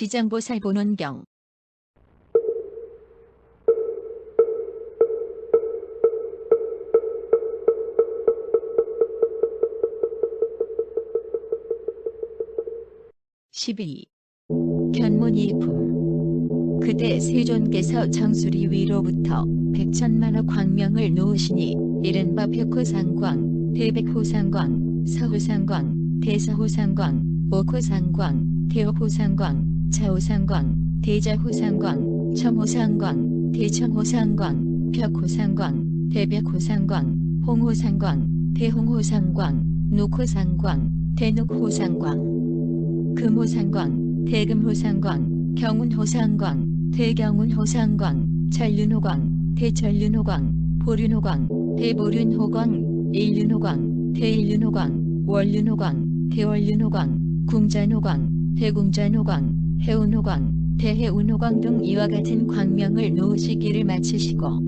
지장보살 보논경. (12) 견문이품. 그때 세존께서 정수리 위로부터 백천만억 광명을 놓으시니 이른바 백호상광, 대백호상광, 서호상광, 대서호상광, 옥호상광, 대옥호상광, 자호상광, 대자호상광, 첨호상광, 대첨호상광, 벽호상광, 대벽호상광, 홍호상광, 대홍호상광, 녹호상광, 대녹호상광, 금호상광, 대금호상광, 경운호상광, 대경운호상광, 전륜호광, 대전륜호광, 보륜호광, 대보륜호광, 일륜호광, 대일륜호광, 월륜호광, 대월륜호광, 궁전호광, 대궁전호광, 해운호광, 대해운호광 등 이와 같은 광명을 놓으시기를 마치시고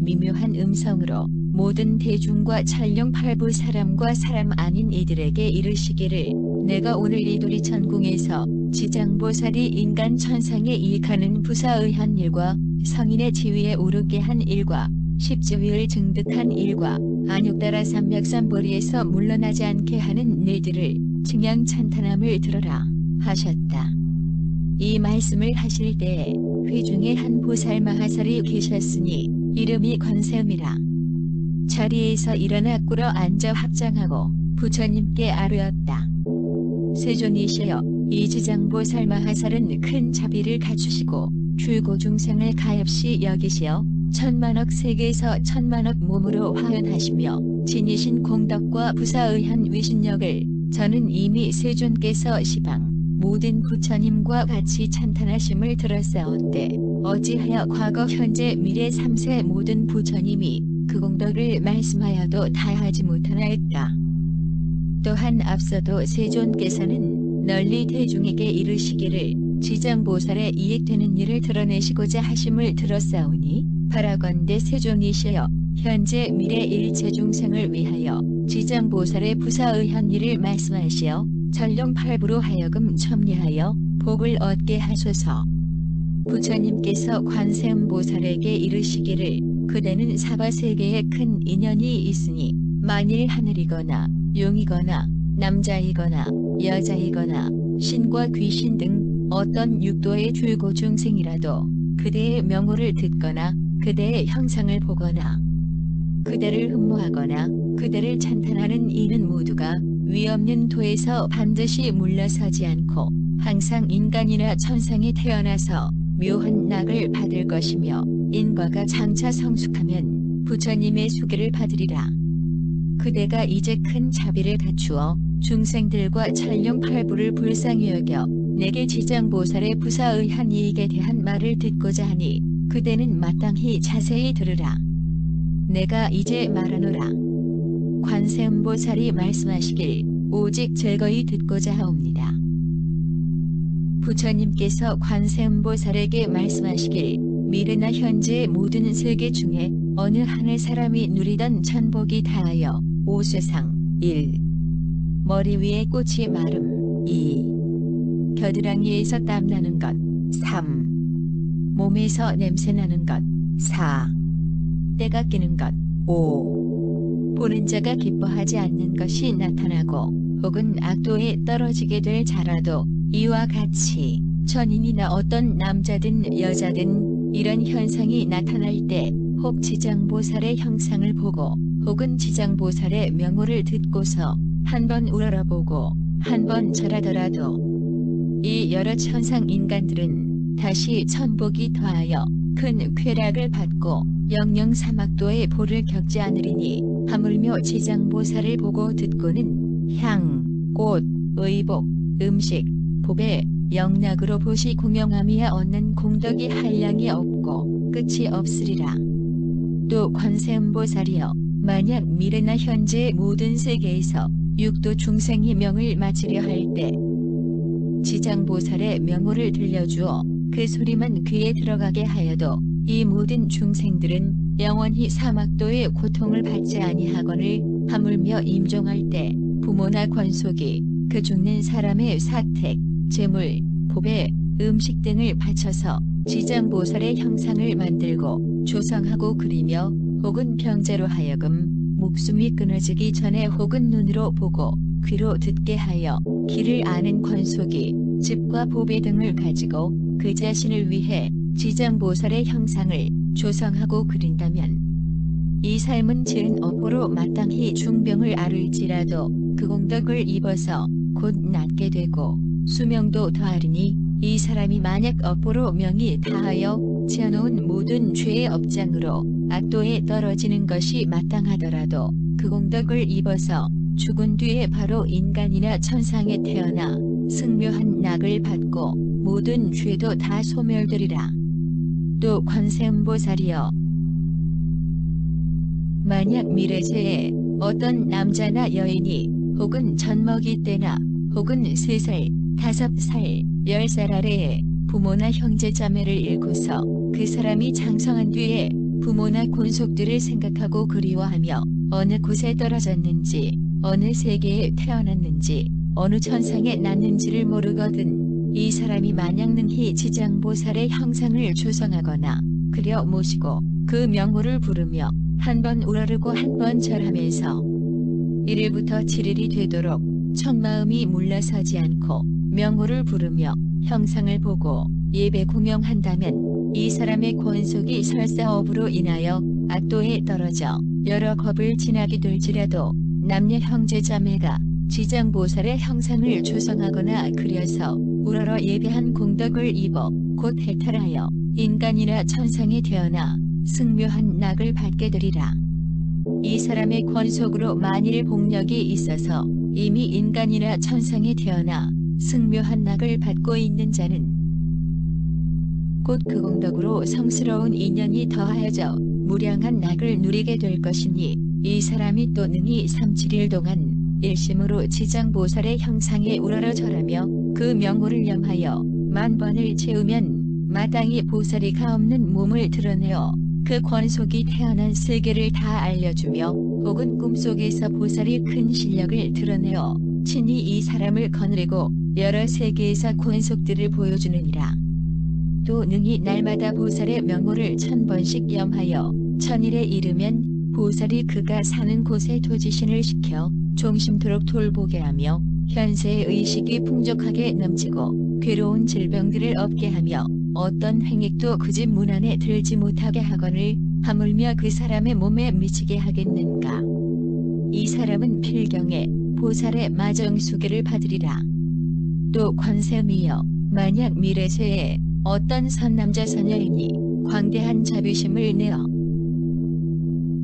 미묘한 음성으로 모든 대중과 천룡팔부 사람과 사람 아닌 이들에게 이르시기를 내가 오늘 이 도리천궁에서 지장보살이 인간 천상에 이익하는 부사의한 일과 성인의 지위에 오르게 한 일과 십지위를 증득한 일과 안욕따라 삼맥삼보리에서 물러나지 않게 하는 일들을 증양 찬탄함을 들어라 하셨다. 이 말씀을 하실 때에 회중에 한 보살 마하살이 계셨으니 이름이 관세음이라. 자리에서 일어나 꿇어 앉아 합장하고 부처님께 아뢰었다. 세존이시여, 이 지장보살 마하살은 큰 자비를 갖추시고 줄고 중생을 가엾이 여기시어 천만억 세계에서 천만억 몸으로 화연하시며 지니신 공덕과 부사의한 위신력을 저는 이미 세존께서 시방 모든 부처님과 같이 찬탄하심을 들었사온데 어찌하여 과거 현재 미래 3세 모든 부처님이 그 공덕을 말씀하여도 다하지 못하나이까. 또한 앞서도 세존께서는 널리 대중에게 이르시기를 지장보살의 이익되는 일을 드러내시고자 하심을 들었사오니 바라건대 세존이시여, 현재 미래 일체 중생을 위하여 지장보살의 부사의한 일을 말씀하시어 전룡팔부로 하여금 첨리하여 복을 얻게 하소서. 부처님께서 관세음보살에게 이르시기를 그대는 사바세계에 큰 인연이 있으니 만일 하늘이거나 용이거나 남자이거나 여자이거나 신과 귀신 등 어떤 육도의 줄고 중생이라도 그대의 명호를 듣거나 그대의 형상을 보거나 그대를 흠모하거나 그대를 찬탄하는 이는 모두가 위없는 도에서 반드시 물러서지 않고 항상 인간이나 천상에 태어나서 묘한 낙을 받을 것이며 인과가 장차 성숙하면 부처님의 수계를 받으리라. 그대가 이제 큰 자비를 갖추어 중생들과 천룡팔부를 불쌍히 여겨 내게 지장보살의 부사의한 이익에 대한 말을 듣고자 하니 그대는 마땅히 자세히 들으라. 내가 이제 말하노라. 관세음보살이 말씀하시길 오직 즐거이 듣고자 하옵니다. 부처님께서 관세음보살에게 말씀하시길 미래나 현재 모든 세계 중에 어느 하늘 사람이 누리던 천복이 다하여 5세상 1. 머리 위에 꽃이 마름 2. 겨드랑이에서 땀나는 것 3. 몸에서 냄새나는 것 4. 때가 끼는 것 5. 보는 자가 기뻐하지 않는 것이 나타나고 혹은 악도에 떨어지게 될 자라도 이와 같이 천인이나 어떤 남자든 여자든 이런 현상이 나타날 때 혹 지장보살의 형상을 보고 혹은 지장보살의 명호를 듣고서 한번 우러러보고 한번 절하더라도 이 여러 천상 인간들은 다시 천복이 더하여 큰 쾌락을 받고 영영 사막도의 보를 겪지 않으리니 하물며 지장보살을 보고 듣고는 향, 꽃, 의복, 음식, 보배, 영락으로 보시 공영함이야 얻는 공덕이 한량이 없고 끝이 없으리라. 또 관세음보살이여, 만약 미래나 현재 모든 세계에서 육도 중생이 명을 마치려 할 때 지장보살의 명호를 들려주어 그 소리만 귀에 들어가게 하여도 이 모든 중생들은 영원히 사막도의 고통을 받지 아니하거늘 하물며 임종할 때 부모나 권속이 그 죽는 사람의 사택, 재물, 보배, 음식 등을 바쳐서 지장보살의 형상을 만들고 조성하고 그리며 혹은 병자로 하여금 목숨이 끊어지기 전에 혹은 눈으로 보고 귀로 듣게 하여 길을 아는 권속이 집과 보배 등을 가지고 그 자신을 위해 지장보살의 형상을 조성하고 그린다면 이 삶은 지은 업보로 마땅히 중병을 앓을지라도 그 공덕을 입어서 곧 낫게 되고 수명도 더하리니 이 사람이 만약 업보로 명이 다하여 지어놓은 모든 죄의 업장으로 악도에 떨어지는 것이 마땅하더라도 그 공덕을 입어서 죽은 뒤에 바로 인간이나 천상에 태어나 승묘한 낙을 받고 모든 죄도 다 소멸되리라. 또 관세음보살이여, 만약 미래세에 어떤 남자나 여인이 혹은 젖먹이 때나 혹은 3살, 5살, 10살 아래에 부모나 형제자매를 잃고서 그 사람이 장성한 뒤에 부모나 권속들을 생각하고 그리워하며 어느 곳에 떨어졌는지 어느 세계에 태어났는지 어느 천상에 났는지를 모르거든 이 사람이 만약 능히 지장보살의 형상을 조성하거나 그려 모시고 그 명호를 부르며 한 번 우러르고 한 번 절하면서 1일부터 7일이 되도록 청마음이 물러서지 않고 명호를 부르며 형상을 보고 예배 공영한다면 이 사람의 권속이 설사업으로 인하여 악도에 떨어져 여러 겁을 지나게 될지라도 남녀 형제자매가 지장보살의 형상을 조성하거나 그려서 우러러 예배한 공덕을 입어 곧 해탈하여 인간이나 천상에 태어나 승묘한 낙을 받게 되리라. 이 사람의 권속으로 만일 복력이 있어서 이미 인간이나 천상에 태어나 승묘한 낙을 받고 있는 자는 곧 그 공덕으로 성스러운 인연이 더하여져 무량한 낙을 누리게 될 것이니 이 사람이 또 능히 3-7일 동안 일심으로 지장보살의 형상에 우러러 절하며 그 명호를 염하여 10,000번을 채우면 마땅히 보살이 가없는 몸을 드러내어 그 권속이 태어난 세계를 다 알려주며 혹은 꿈속에서 보살이 큰 실력을 드러내어 친히 이 사람을 거느리고 여러 세계에서 권속들을 보여주느니라. 또 능히 날마다 보살의 명호를 1000번씩 염하여 1000일에 이르면 보살이 그가 사는 곳에 도지신을 시켜 종심토록 돌보게 하며 현세의 의식이 풍족하게 넘치고 괴로운 질병들을 없게 하며 어떤 횡액도 그 집 문 안에 들지 못하게 하거늘 하물며 그 사람의 몸에 미치게 하겠는가. 이 사람은 필경에 보살의 마정수계를 받으리라. 또 관세음이여, 만약 미래세에 어떤 선남자 선여인이 광대한 자비심을 내어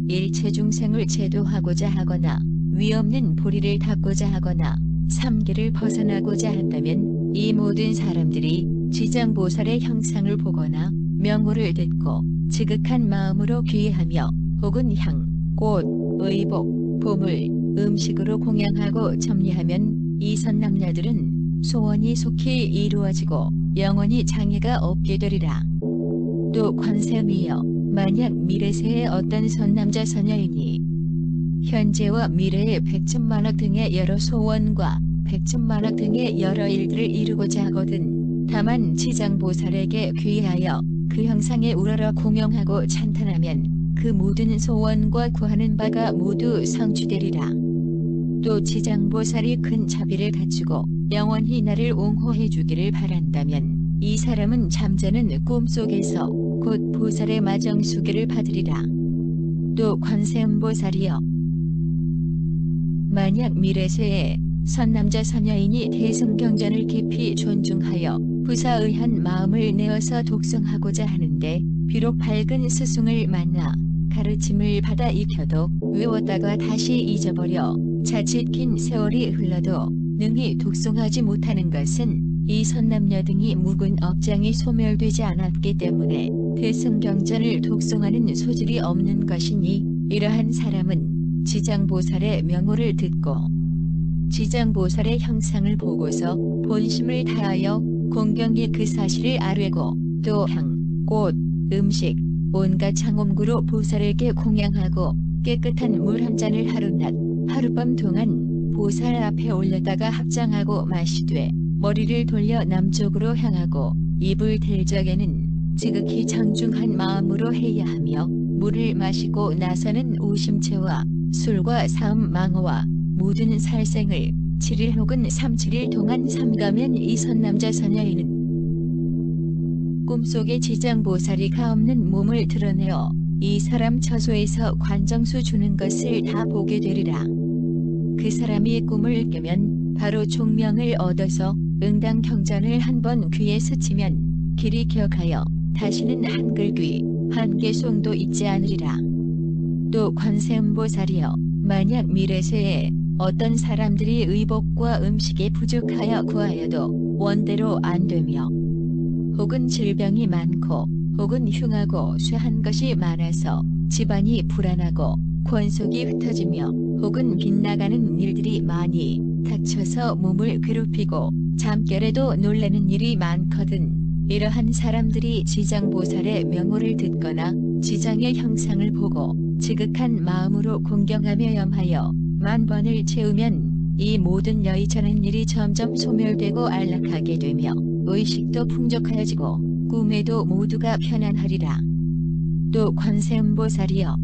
일체 중생을 제도하고자 하거나 위없는 보리를 닦고자 하거나 삼계를 벗어나고자 한다면 이 모든 사람들이 지장보살의 형상을 보거나 명호를 듣고 지극한 마음으로 귀의하며 혹은 향, 꽃, 의복, 보물, 음식으로 공양하고 점리하면 이 선남녀들은 소원이 속히 이루어지고 영원히 장애가 없게 되리라. 또 관세음이여, 만약 미래세에 어떤 선남자 선여인이 현재와 미래의 100천만억 등의 여러 소원과 100천만억 등의 여러 일들을 이루고자 하거든 다만 지장보살에게 귀의하여 그 형상에 우러러 공영하고 찬탄하면 그 모든 소원과 구하는 바가 모두 성취되리라. 또 지장보살이 큰 자비를 갖추고 영원히 나를 옹호해 주기를 바란다면 이 사람은 잠자는 꿈속에서 곧 보살의 마정수계를 받으리라. 또 관세음보살이여, 만약 미래세에 선남자 선여인이 대승경전을 깊이 존중하여 부사의한 마음을 내어서 독성하고자 하는데 비록 밝은 스승을 만나 가르침을 받아 익혀도 외웠다가 다시 잊어버려 자칫 긴 세월이 흘러도 능히 독송하지 못하는 것은 이 선남녀 등이 묵은 업장이 소멸되지 않았기 때문에 대승경전을 독송하는 소질이 없는 것이니 이러한 사람은 지장보살의 명호를 듣고 지장보살의 형상을 보고서 본심을 다하여 공경히 그 사실을 아뢰고 또 향, 꽃, 음식, 온갖 장엄구로 보살에게 공양하고 깨끗한 물 한 잔을 하루낮 하룻밤 동안 보살 앞에 올렸다가 합장하고 마시되 머리를 돌려 남쪽으로 향하고 입을 댈 적에는 지극히 정중한 마음으로 해야 하며 물을 마시고 나서는 오심채와 술과 사음 망어와 모든 살생을 7일 혹은 3~7일 동안 삼가면 이 선남자 선여인은 꿈속에 지장보살이 가없는 몸을 드러내어 이 사람 처소에서 관정수 주는 것을 다 보게 되리라. 그 사람이 꿈을 깨면 바로 종명을 얻어서 응당 경전을 한번 귀에 스치면 길이 격하여 다시는 한글귀 한개송도 잊지 않으리라. 또 관세음보살이여, 만약 미래세에 어떤 사람들이 의복과 음식이 부족하여 구하여도 원대로 안 되며 혹은 질병이 많고 혹은 흉하고 쇠한 것이 많아서 집안이 불안하고 권속이 흩어지며 혹은 빗나가는 일들이 많이 닥쳐서 몸을 괴롭히고 잠결에도 놀라는 일이 많거든. 이러한 사람들이 지장보살의 명호를 듣거나 지장의 형상을 보고 지극한 마음으로 공경하며 염하여 만번을 채우면 이 모든 여의저는 일이 점점 소멸되고 안락하게 되며 의식도 풍족하여지고 꿈에도 모두가 편안하리라. 또 관세음보살이여,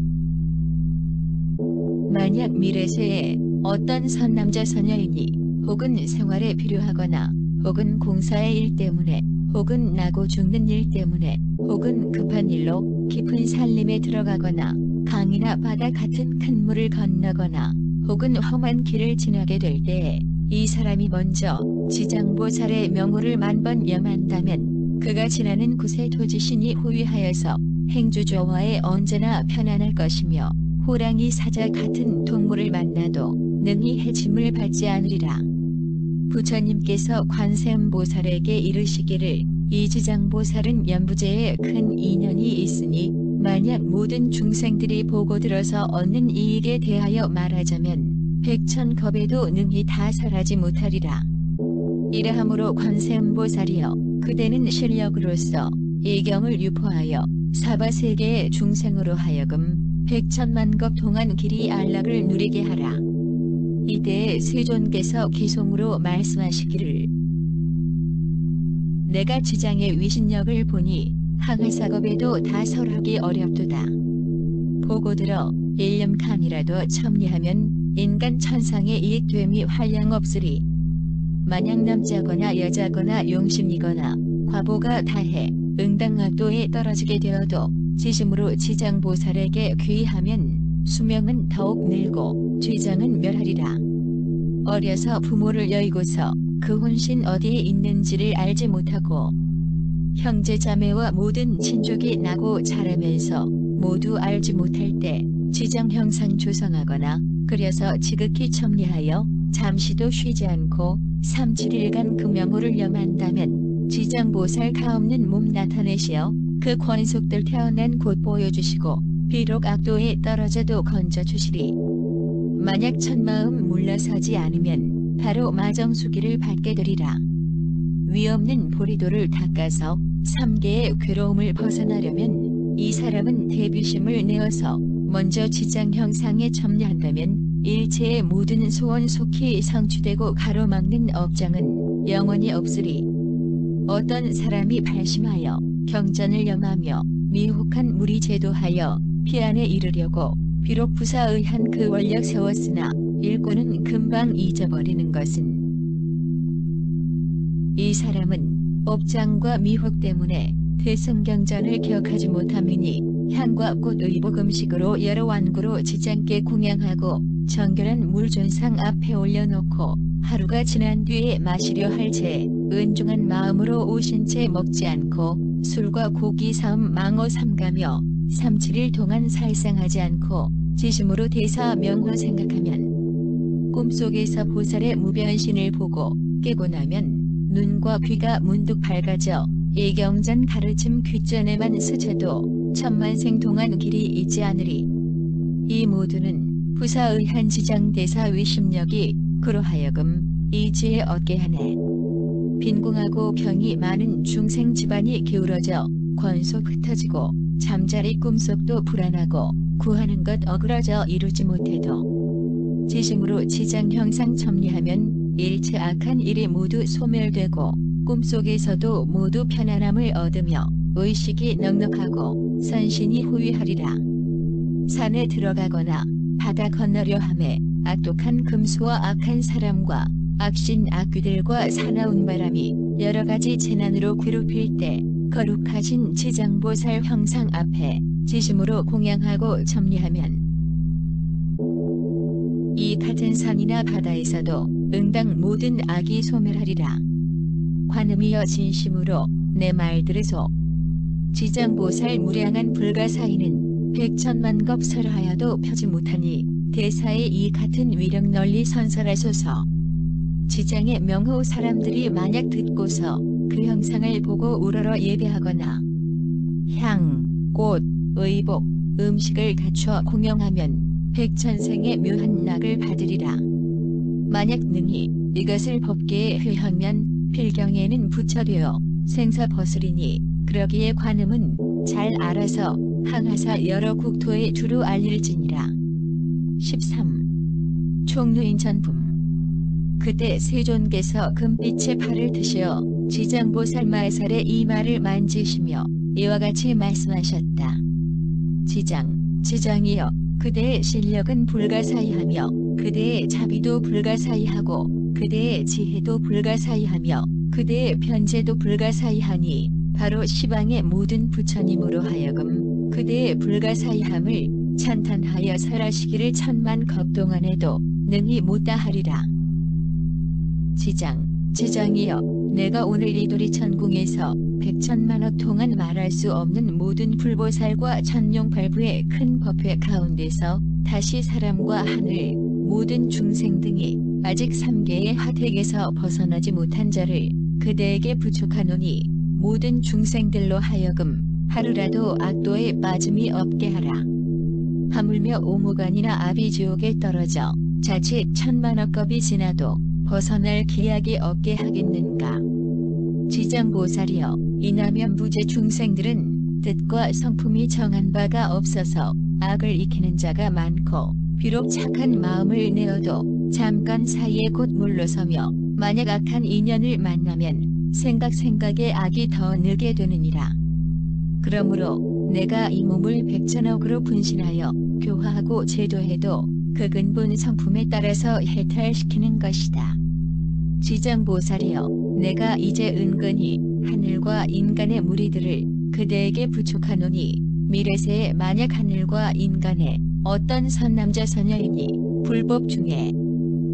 만약 미래세에 어떤 선남자 선여인이 혹은 생활에 필요하거나 혹은 공사의 일 때문에 혹은 나고 죽는 일 때문에 혹은 급한 일로 깊은 산림에 들어가거나 강이나 바다 같은 큰 물을 건너거나 혹은 험한 길을 지나게 될 때에 이 사람이 먼저 지장보살의 명호를 만번 염한다면 그가 지나는 곳에 토지신이 호위하여서 행주조화에 언제나 편안할 것이며 호랑이 사자 같은 동물을 만나도 능히 해짐을 받지 않으리라. 부처님께서 관세음보살에게 이르시기를 이 지장보살은 연부제에 큰 인연이 있으니 만약 모든 중생들이 보고 들어서 얻는 이익에 대하여 말하자면 백천겁에도 능히 다 설하지 못하리라. 이러함으로 관세음보살이여, 그대는 실력으로서 이 경을 유포하여 사바세계의 중생으로 하여금 백천만겁 동안 길이 안락을 누리게 하라. 이때 세존께서 기송으로 말씀하시기를, 내가 지장의 위신력을 보니 항해사겁에도 다 설하기 어렵도다. 보고 들어 일념칸이라도 첨리하면 인간 천상의 이익됨이 한량없으리. 만약 남자거나 여자거나 용신이거나 과보가 다해 응당악도에 떨어지게 되어도 지심으로 지장보살에게 귀하면 수명은 더욱 늘고 죄장은 멸하리라. 어려서 부모를 여의고서 그 혼신 어디에 있는지를 알지 못하고 형제 자매와 모든 친족이 나고 자라면서 모두 알지 못할 때 지장 형상 조성하거나 그려서 지극히 첨리하여 잠시도 쉬지 않고 3~7일간 그 명호를 염한다면 지장보살 가없는 몸 나타내시어 그 권속들 태어난 곳 보여주시고 비록 악도에 떨어져도 건져주시리. 만약 천마음 물러서지 않으면 바로 마정수기를 받게 되리라. 위없는 보리도를 닦아서 3계의 괴로움을 벗어나려면 이 사람은 대비심을 내어서 먼저 지장 형상에 첨리한다면 일체의 모든 소원 속히 성취되고 가로막는 업장은 영원히 없으리. 어떤 사람이 발심하여 경전을 염하며 미혹한 무리 제도하여 피안에 이르려고 비록 부사의한 그 원력 세웠으나 일꾼은 금방 잊어버리는 것은 이 사람은 업장과 미혹 때문에 대승경전을 기억하지 못함이니 향과 꽃 의복 음식으로 여러 완구로 지장께 공양하고 정결한 물존상 앞에 올려놓고 하루가 지난 뒤에 마시려 할 제 은중한 마음으로 오신 채 먹지 않고 술과 고기 사음 망어 삼가며 3~7일 동안 살상하지 않고 지심으로 대사 명호 생각하면 꿈속에서 보살의 무변신을 보고 깨고 나면 눈과 귀가 문득 밝아져 예경전 가르침 귀전에만 스쳐도 천만생 동안 길이 잊지 않으리. 이 모두는 부사의한 지장대사 위심력이 그로 하여금 이 지혜 얻게 하네. 빈궁하고 병이 많은 중생 집안이 기울어져 권속 흩어지고 잠자리 꿈속도 불안하고 구하는 것 어그러져 이루지 못해도 지심으로 지장 형상 첨리하면 일체 악한 일이 모두 소멸되고 꿈속에서도 모두 편안함을 얻으며 의식이 넉넉하고 선신이 후회하리라. 산에 들어가거나 바다 건너려 함에 악독한 금수와 악한 사람과 악신 악귀들과 사나운 바람이 여러가지 재난으로 괴롭힐 때 거룩하신 지장보살 형상 앞에 지심으로 공양하고 점리하면 이 같은 산이나 바다에서도 응당 모든 악이 소멸하리라. 관음이여 진심으로 내 말 들으소. 지장보살 무량한 불가사의는 백천만겁 설하여도 펴지 못하니 대사의 이 같은 위력 널리 선설하소서. 지장의 명호 사람들이 만약 듣고서 그 형상을 보고 우러러 예배하거나 향, 꽃, 의복, 음식을 갖춰 공영하면 백천생의 묘한 낙을 받으리라. 만약 능히 이것을 법계에 회하면 필경에는 부처되어 생사 벗으리니 그러기에 관음은 잘 알아서 항하사 여러 국토에 두루 알릴지니라. 13. 총루인 전품. 그때 세존께서 금빛의 팔을 드시어 지장보살 말살의 이마를 만지시며 이와 같이 말씀하셨다. 지장이여, 그대의 실력은 불가사의하며 그대의 자비도 불가사의하고 그대의 지혜도 불가사의하며 그대의 편재도 불가사의하니 바로 시방의 모든 부처님으로 하여금 그대의 불가사의함을 찬탄하여 설하시기를 천만 겁 동안에도 능히 못다하리라. 지장이여, 내가 오늘 이도리 천궁에서 백천만억 동안 말할 수 없는 모든 불보살과 천룡팔부의 큰 법회 가운데서 다시 사람과 하늘 모든 중생 등이 아직 3계의 하택에서 벗어나지 못한 자를 그대에게 부축하노니 모든 중생들로 하여금 하루라도 악도에 빠짐이 없게 하라. 하물며 오무간이나 아비지옥에 떨어져 자칫 천만억 겁이 지나도 벗어날 기약이 없게 하겠는가. 지장보살이여, 이나면 부재 중생들은 뜻과 성품이 정한 바가 없어서 악을 익히는 자가 많고 비록 착한 마음을 내어도 잠깐 사이에 곧 물러서며 만약 악한 인연을 만나면 생각에 악이 더 늘게 되느니라. 그러므로 내가 이 몸을 백천억으로 분신하여 교화하고 제도해도 그 근본 성품에 따라서 해탈시키는 것이다. 지장보살이여, 내가 이제 은근히 하늘과 인간의 무리들을 그대에게 부축하노니 미래세에 만약 하늘과 인간의 어떤 선남자 선녀이니 불법 중에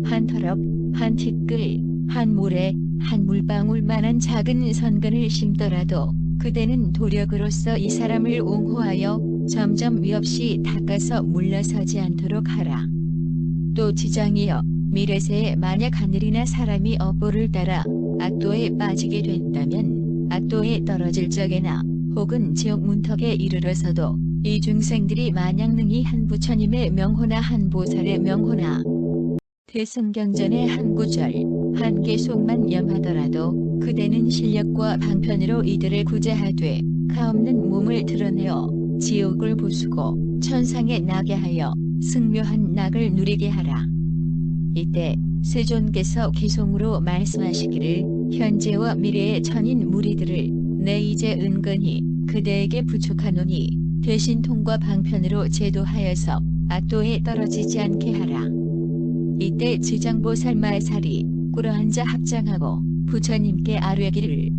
한 털업, 한 티끌, 한 모래, 한 물방울만한 작은 선근을 심더라도 그대는 도력으로서 이 사람을 옹호하여 점점 위없이 닦아서 물러서지 않도록 하라. 또 지장이여, 미래세에 만약 하늘이나 사람이 업보를 따라 악도에 빠지게 된다면 악도에 떨어질 적에나 혹은 지옥 문턱에 이르러서도 이 중생들이 만약 능히 한 부처님의 명호나 한 보살의 명호나 대승경전의 한 구절, 한 계속만 염하더라도 그대는 실력과 방편으로 이들을 구제하되 가없는 몸을 드러내어 지옥을 부수고 천상에 나게 하여 승묘한 낙을 누리게 하라. 이때 세존께서 기송으로 말씀하시기를 현재와 미래의 천인 무리들을 내 이제 은근히 그대에게 부축하노니 대신 통과 방편으로 제도하여서 악도에 떨어지지 않게 하라. 이때 지장보살 말살이 꿇어앉아 합장하고 부처님께 아뢰기를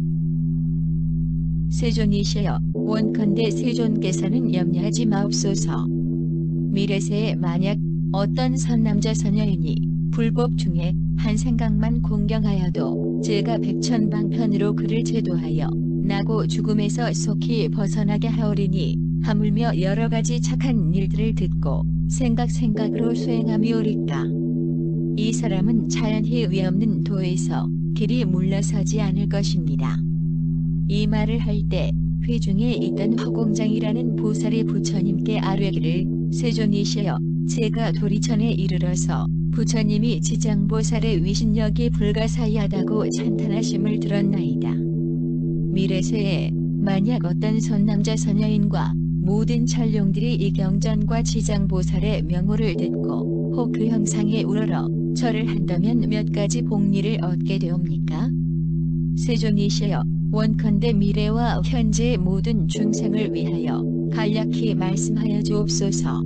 세존이시여, 원컨대 세존께서는 염려하지 마옵소서. 미래세에 만약 어떤 선남자 선녀이니 불법 중에 한 생각만 공경하여도 제가 백천방편으로 그를 제도하여 나고 죽음에서 속히 벗어나게 하오리니 하물며 여러가지 착한 일들을 듣고 생각으로 수행하미오리까. 이 사람은 자연히 위없는 도에서 길이 물러서지 않을 것입니다. 이 말을 할 때 회중에 있던 허공장이라는 보살이 부처님께 아뢰기를 세존이시여, 제가 도리천에 이르러서 부처님이 지장보살의 위신력이 불가사의하다고 찬탄하심을 들었나이다. 미래세에 만약 어떤 선남자 선녀인과 모든 천룡들이 이 경전과 지장보살의 명호를 듣고 혹 그 형상에 우러러 절을 한다면 몇 가지 복리를 얻게 되옵니까? 세존이시여 원컨대 미래와 현재의 모든 중생을 위하여 간략히 말씀하여 주옵소서.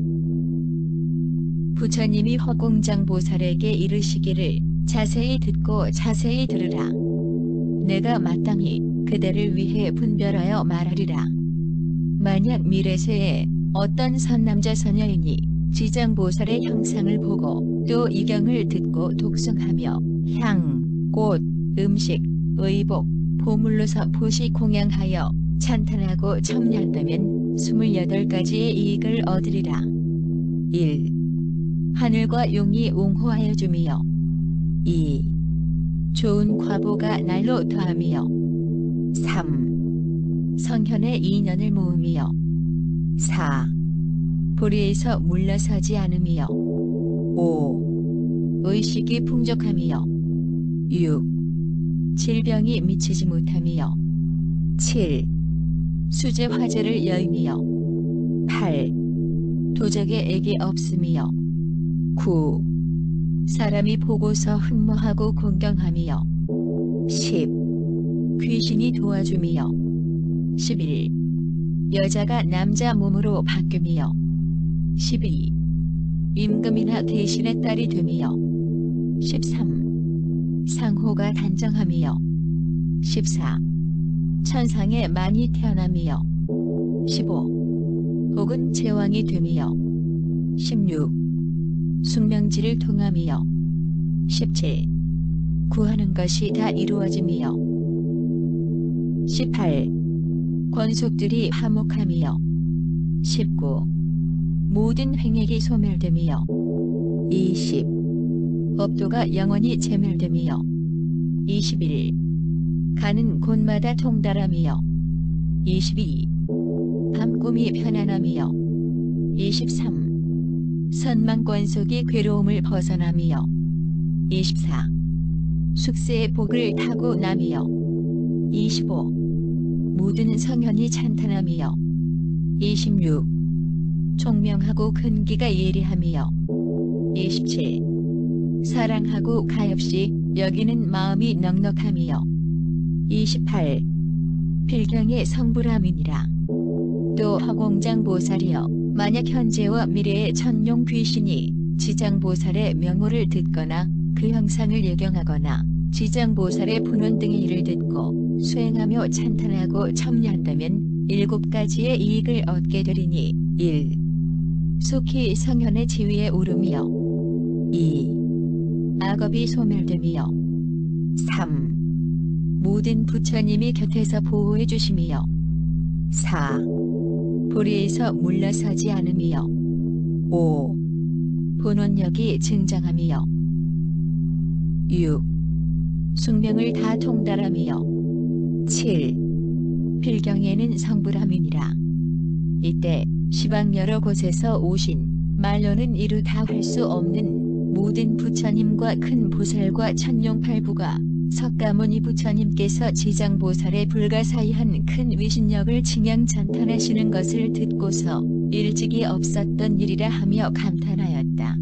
부처님이 허공장보살에게 이르시기를 자세히 듣고 자세히 들으라. 내가 마땅히 그대를 위해 분별하여 말하리라. 만약 미래세에 어떤 선남자 선녀이니 지장보살의 형상을 보고 또 이경을 듣고 독송하며 향, 꽃, 음식, 의복, 보물로서 보시 공양하여 찬탄하고 첨례한다면 28가지의 이익을 얻으리라. 1. 하늘과 용이 옹호하여 주미여. 2. 좋은 과보가 날로 더하미여. 3. 성현의 인연을 모으미여. 4. 불의에서 물러서지 않으미여. 5. 의식이 풍족함이여. 6. 질병이 미치지 못함이여. 7. 수제 화제를 여임이여. 8. 도적의 액이 없음이여. 9. 사람이 보고서 흠모하고 공경함이여. 10. 귀신이 도와줌이여. 11. 여자가 남자 몸으로 바뀜이여. 12. 임금이나 대신의 딸이 됨이여. 13. 상호가 단정함이여. 14. 천상에 많이 태어남이여. 15. 혹은 제왕이 됨이여. 16. 숙명지를 통함이여. 17. 구하는 것이 다 이루어짐이여. 18. 권속들이 화목함이여. 19. 모든 횡액이 소멸됨이여. 20. 업도가 영원히 제멸됨이여. 21. 가는 곳마다 통달함이여. 22. 밤꿈이 편안함이여. 23. 선망권속이 괴로움을 벗어남이여. 24. 숙세의 복을 타고 남이여. 25. 모든 성현이 찬탄함이여. 26. 총명하고 근기가 예리함이여. 27. 사랑하고 가엾이 여기는 마음이 넉넉함이여. 28. 필경의 성불함이니라. 또 허공장보살이여 만약 현재와 미래의 천룡 귀신이 지장보살의 명호를 듣거나 그 형상을 예경하거나 지장보살의 분원 등의 일을 듣고 수행하며 찬탄하고 첨례한다면 7가지의 이익을 얻게 되리니 1. 속히 성현의 지위에 오름이여. 2. 악업이 소멸됨이여. 3. 모든 부처님이 곁에서 보호해 주심이여. 4. 불의에서 물러서지 않음이여. 5. 본원력이 증장함이여. 6. 숙명을 다 통달함이여. 7. 필경에는 성불함이니라. 이때 시방 여러 곳에서 오신 말로는 이루 다 할 수 없는 모든 부처님과 큰 보살과 천룡팔부가 석가모니 부처님께서 지장보살의 불가사의한 큰 위신력을 칭양 찬탄하시는 것을 듣고서 일찍이 없었던 일이라 하며 감탄하였다.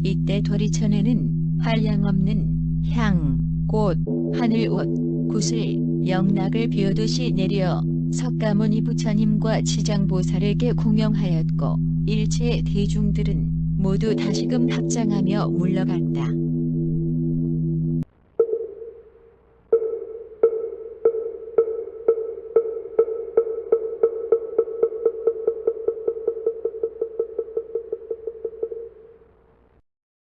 이때 도리천에는 한량없는 향, 꽃, 하늘옷, 구슬, 영락을 비오듯이 내려 석가모니 부처님과 지장보살에게 공영하였고 일체 대중들은 모두 다시금 합장하며 물러간다.